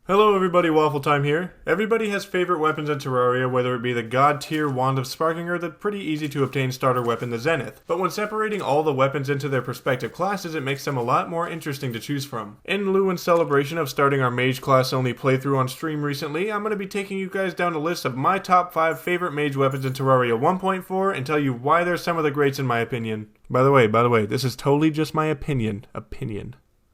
Hello everybody, WaffleTime here. Everybody has favorite weapons in Terraria, whether it be the god tier Wand of Sparking or the pretty easy to obtain starter weapon, the Zenith. But when separating all the weapons into their respective classes, it makes them a lot more interesting to choose from. In lieu and celebration of starting our Mage class only playthrough on stream recently, I'm going to be taking you guys down a list of my top 5 favorite Mage weapons in Terraria 1.4 and tell you why they're some of the greats in my opinion. By the way, this is totally just my opinion.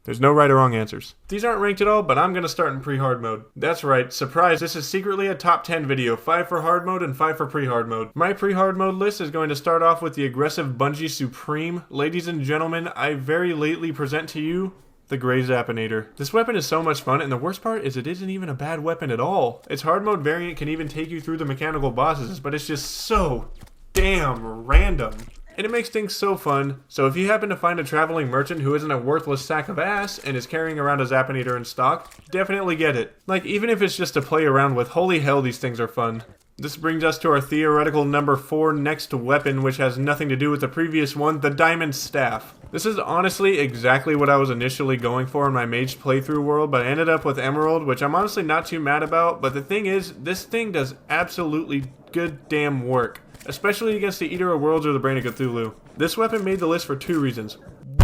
There's no right or wrong answers. These aren't ranked at all, but I'm going to start in PreHard Mode. That's right, surprise, this is secretly a top 10 video, 5 for hard mode and 5 for PreHard Mode. My PreHard Mode list is going to start off with the aggressive Bungie Supreme. Ladies and gentlemen, I very lately present to you the Grey Zapinator. This weapon is so much fun, and the worst part is it isn't even a bad weapon at all. Its hard mode variant can even take you through the mechanical bosses, but it's just so damn random. And it makes things so fun, so if you happen to find a traveling merchant who isn't a worthless sack of ass and is carrying around a Zapinator in stock, definitely get it. Like, even if it's just to play around with, holy hell, these things are fun. This brings us to our theoretical number 4 next weapon, which has nothing to do with the previous one, the Diamond Staff. This is honestly exactly what I was initially going for in my Mage playthrough world, but I ended up with Emerald, which I'm honestly not too mad about, but the thing is, this thing does absolutely good damn work. Especially against the Eater of Worlds or the Brain of Cthulhu. This weapon made the list for 2 reasons.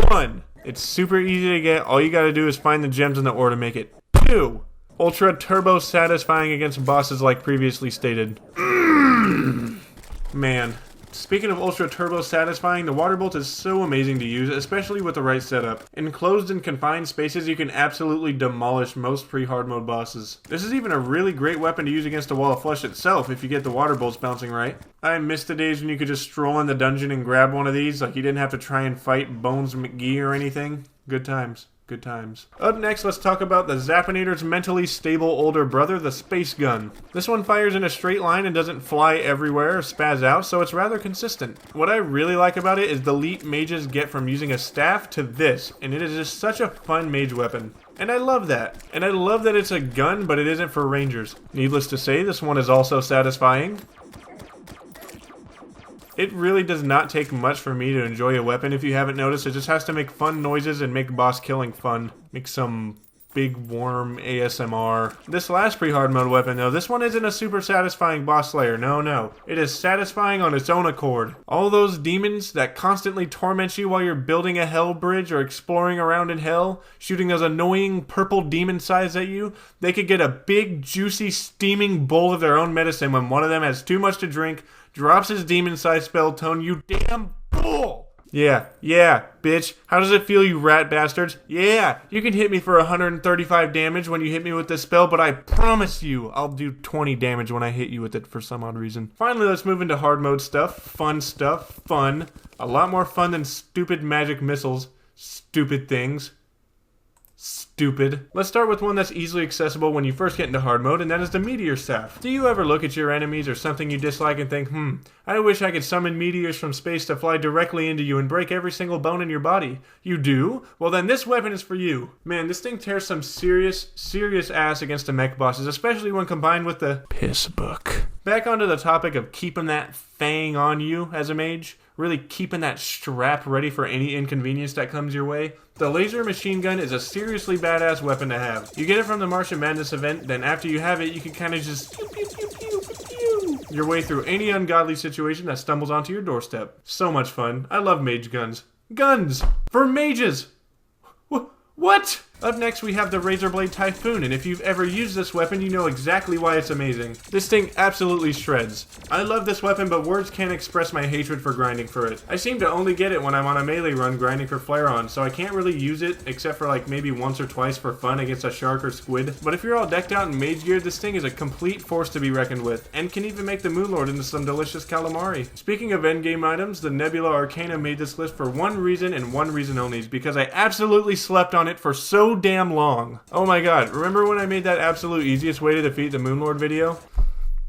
1, it's super easy to get, all you gotta do is find the gems in the ore to make it. 2, ultra turbo satisfying against bosses like previously stated. Man. Speaking of ultra turbo satisfying, the water bolt is so amazing to use, especially with the right setup. In closed and confined spaces, you can absolutely demolish most pre-hard mode bosses. This is even a really great weapon to use against a wall of flesh itself if you get the water bolts bouncing right. I miss the days when you could just stroll in the dungeon and grab one of these, like you didn't have to try and fight Bones McGee or anything. Good times. Good times. Up next, let's talk about the Zapinator's mentally stable older brother, the Space Gun. This one fires in a straight line and doesn't fly everywhere or spaz out, so it's rather consistent. What I really like about it is the leap mages get from using a staff to this, and it is just such a fun mage weapon. And I love that. And I love that it's a gun, but it isn't for rangers. Needless to say, this one is also satisfying. It really does not take much for me to enjoy a weapon if you haven't noticed. It just has to make fun noises and make boss killing fun. Make some big worm ASMR. This last pre-hard mode weapon though, this one isn't a super satisfying boss slayer, no. It is satisfying on its own accord. All those demons that constantly torment you while you're building a hell bridge or exploring around in hell, shooting those annoying purple demon sides at you, they could get a big, juicy, steaming bowl of their own medicine when one of them has too much to drink, drops his demon-sized spell tone, you damn fool! Yeah, bitch. How does it feel, you rat bastards? Yeah, you can hit me for 135 damage when you hit me with this spell, but I promise you, I'll do 20 damage when I hit you with it for some odd reason. Finally, let's move into hard mode stuff. Fun. A lot more fun than stupid magic missiles. Stupid things. Stupid. Let's start with one that's easily accessible when you first get into hard mode, and that is the Meteor Staff. Do you ever look at your enemies or something you dislike and think, I wish I could summon meteors from space to fly directly into you and break every single bone in your body? You do? Well then this weapon is for you. Man, this thing tears some serious ass against the mech bosses, especially when combined with the Piss Book. Back onto the topic of keeping that fang on you as a mage, really keeping that strap ready for any inconvenience that comes your way. The laser machine gun is a seriously badass weapon to have. You get it from the Martian Madness event, then after you have it, you can kind of just pew your way through any ungodly situation that stumbles onto your doorstep. So much fun. I love mage guns. Guns! For mages! What? Up next we have the Razorblade Typhoon, and if you've ever used this weapon, you know exactly why it's amazing. This thing absolutely shreds. I love this weapon, but words can't express my hatred for grinding for it. I seem to only get it when I'm on a melee run grinding for Flare-On, so I can't really use it except for like maybe once or twice for fun against a shark or squid. But if you're all decked out in mage gear, this thing is a complete force to be reckoned with, and can even make the Moonlord into some delicious calamari. Speaking of endgame items, the Nebula Arcana made this list for one reason and one reason only, is because I absolutely slept on it for so damn long. Oh my god, remember when I made that absolute easiest way to defeat the Moonlord video?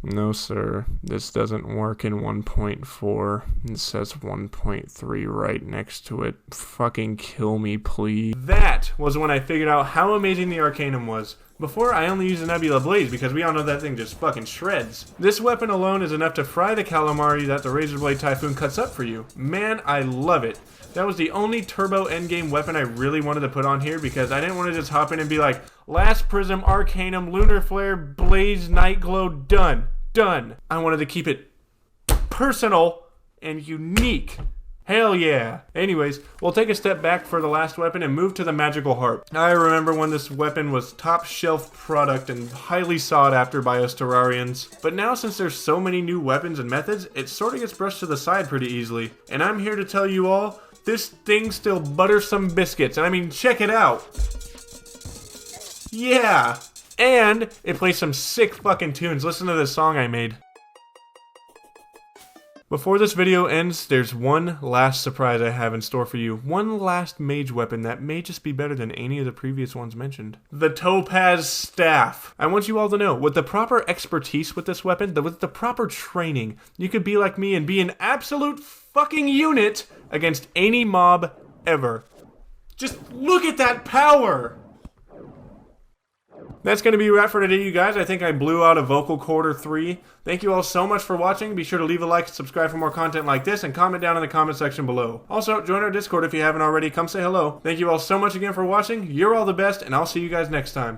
No sir, this doesn't work in 1.4. It says 1.3 right next to it. Fucking kill me, please. That was when I figured out how amazing the Arcanum was. Before, I only used the Nebula Blaze because we all know that thing just fucking shreds. This weapon alone is enough to fry the calamari that the Razorblade Typhoon cuts up for you. Man, I love it. That was the only turbo endgame weapon I really wanted to put on here because I didn't want to just hop in and be like, Last Prism, Arcanum, Lunar Flare, Blaze, Night Glow, done. Done. I wanted to keep it personal and unique. Hell yeah. Anyways, we'll take a step back for the last weapon and move to the Magical Harp. I remember when this weapon was top shelf product and highly sought after by us Terrarians. But now since there's so many new weapons and methods, it sort of gets brushed to the side pretty easily. And I'm here to tell you all, this thing still butters some biscuits. And I mean, check it out. Yeah. And it plays some sick fucking tunes. Listen to this song I made. Before this video ends, there's one last surprise I have in store for you. One last mage weapon that may just be better than any of the previous ones mentioned. The Topaz Staff. I want you all to know, with the proper expertise with this weapon, with the proper training, you could be like me and be an absolute fucking unit against any mob ever. Just look at that power! That's going to be a wrap for today, you guys. I think I blew out a vocal quarter 3. Thank you all so much for watching. Be sure to leave a like and subscribe for more content like this, and comment down in the comment section below. Also, join our Discord if you haven't already. Come say hello. Thank you all so much again for watching. You're all the best, and I'll see you guys next time.